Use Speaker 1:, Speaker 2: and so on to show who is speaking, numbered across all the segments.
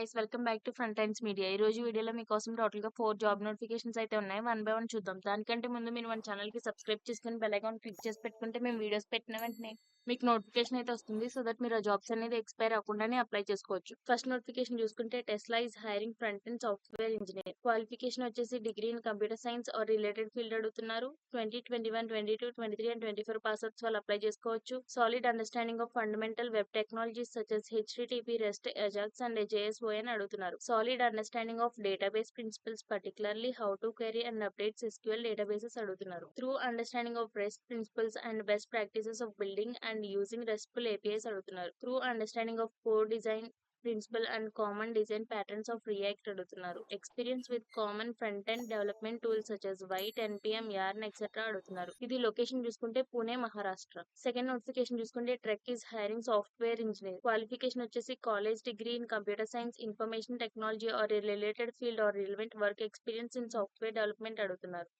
Speaker 1: Guys, welcome back to front times media. ఈ రోజు వీడియోలో మీకోసం టోటల్‌గా 4 జాబ్ నోటిఫికేషన్స్ అయితే ఉన్నాయి. వన్ బై వన్ చూద్దాం. దానికంటే ముందు మీరు మన ఛానల్‌కి సబ్స్క్రైబ్ చేసుకొని బెల్ ఐకాన్ క్లిక్ చేసి పెట్టుకుంటే మేము వీడియోస్ పెట్టిన వెంటనే మీకు నోటిఫికేషన్ అయితే వస్తుంది. సో దట్ మీరు ఆ జాబ్స్ అనేది ఎక్స్పైర్ అవ్వకుండానే అప్లై చేసుకోవచ్చు. ఫస్ట్ నోటిఫికేషన్ చూసుకుంటే Tesla is hiring front and software engineer. Qualification వచ్చేసి degree in computer science or related field అడుగుతున్నారు. 2021, 22, 23 అండ్ 24 పాస్ అవుట్స్ వాళ్ళు అప్లై చేసుకోవచ్చు. Solid understanding of fundamental web technologies such as HTTP, REST, AJAX and JSON అడుగుతున్నారు. Solid understanding of database principles, particularly how to query and update SQL databases అడుగుతున్నారు. Through understanding of REST principles and best practices of building and using RESTful APIs అడుగుతున్నారు. Through understanding of code design principle and common design patterns of React అడుగుతున్నారు. Experience with common front end development tools such as Vite, NPM, Yarn etcetera అడుగుతున్నారు. ఇది location చూసుకుంటే Pune, Maharashtra. Second notification చూసుకుంటే Trek is hiring software engineer. Qualification వచ్చేసి college degree in computer science, information technology or related field or relevant work experience in software development అడుగుతున్నారు.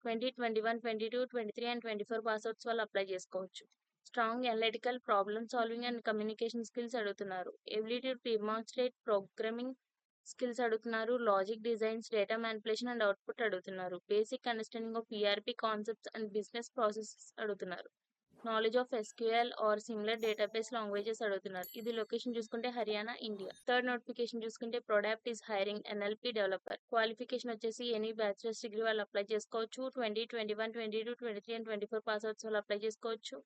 Speaker 1: 2021, 22, 23 and 24 pass outs వాళ్ళు apply చేసుకోవచ్చు. Strong analytical problem solving and communication skills అడుగుతున్నారు. Ability to demonstrate programming skills అడుగుతున్నారు. Logic designs, data manipulation and output అడుగుతున్నారు. Basic understanding of ERP concepts and business processes అడుగుతున్నారు. Knowledge of SQL or similar database languages అడుగుతున్నారు. ఇది location చూసుకుంటే Haryana, India. Third notification చూసుకుంటే Prodapt is hiring NLP developer. Qualification వచ్చేసి any bachelor's degree వాళ్ళు apply చేసుకోవచ్చు. 2021, 22, 23 and 24 pass outs వాళ్ళు apply చేసుకోవచ్చు.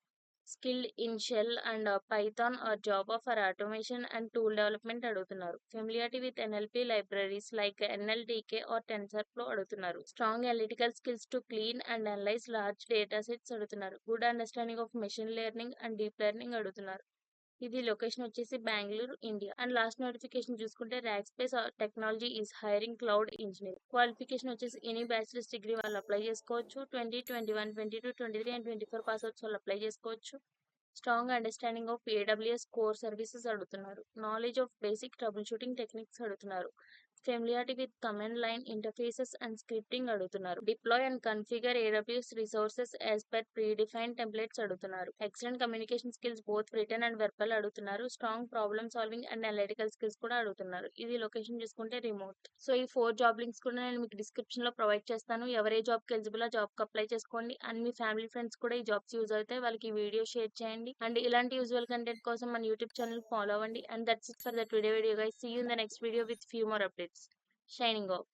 Speaker 1: Skill in shell and Python or Java for automation and tool development అడుగుతున్నారు. Familiarity with NLP libraries like NLTK or TensorFlow అడుగుతున్నారు. Strong analytical skills to clean and analyse large data sets అడుగుతున్నారు. Good understanding of machine learning and deep learning అడుగుతున్నారు. ఇది location వచ్చేసి Bengaluru, India. And last notification చూసుకుంటే Rackspace technology is hiring cloud engineer. Qualification వచ్చేసి any bachelor's degree వాళ్ళు apply చేసుకోవచ్చు. 2021, 22, 23 and 24 pass outs వాళ్ళు apply చేసుకోవచ్చు. Strong understanding of AWS core services అడుగుతున్నారు. Knowledge of basic troubleshooting techniques అడుగుతున్నారు. Familiarity with command line interfaces and scripting అడుగుతున్నారు. Deploy and configure AWS resources as per predefined templates అడుగుతున్నారు. Excellent communication skills both written and verbal అడుగుతున్నారు. Strong problem solving and analytical skills కూడా అడుగుతున్నారు. ఇది location చూసుకుంటే remote. So ఈ 4 job links కూడా నేను మీకు డిస్క్రిప్షన్ లో ప్రొవైడ్ చేస్తాను. ఎవరే జాబ్ కి ఎలిజిబుల్ ఆ జాబ్ కి అప్లై చేసుకోండి. అండ్ మీ ఫ్యామిలీ ఫ్రెండ్స్ కూడా ఈ జాబ్స్ యూజ్ అవుతాయి, వాళ్ళకి ఈ వీడియో షేర్ చేయండి. అండ్ ఇలాంటి యూజువల్ కంటెంట్ కోసం మన యూట్యూబ్ ఛానల్ ఫాలో అవ్వండి. And that's it for that video guys. See you in the next video with few more updates. Shining off.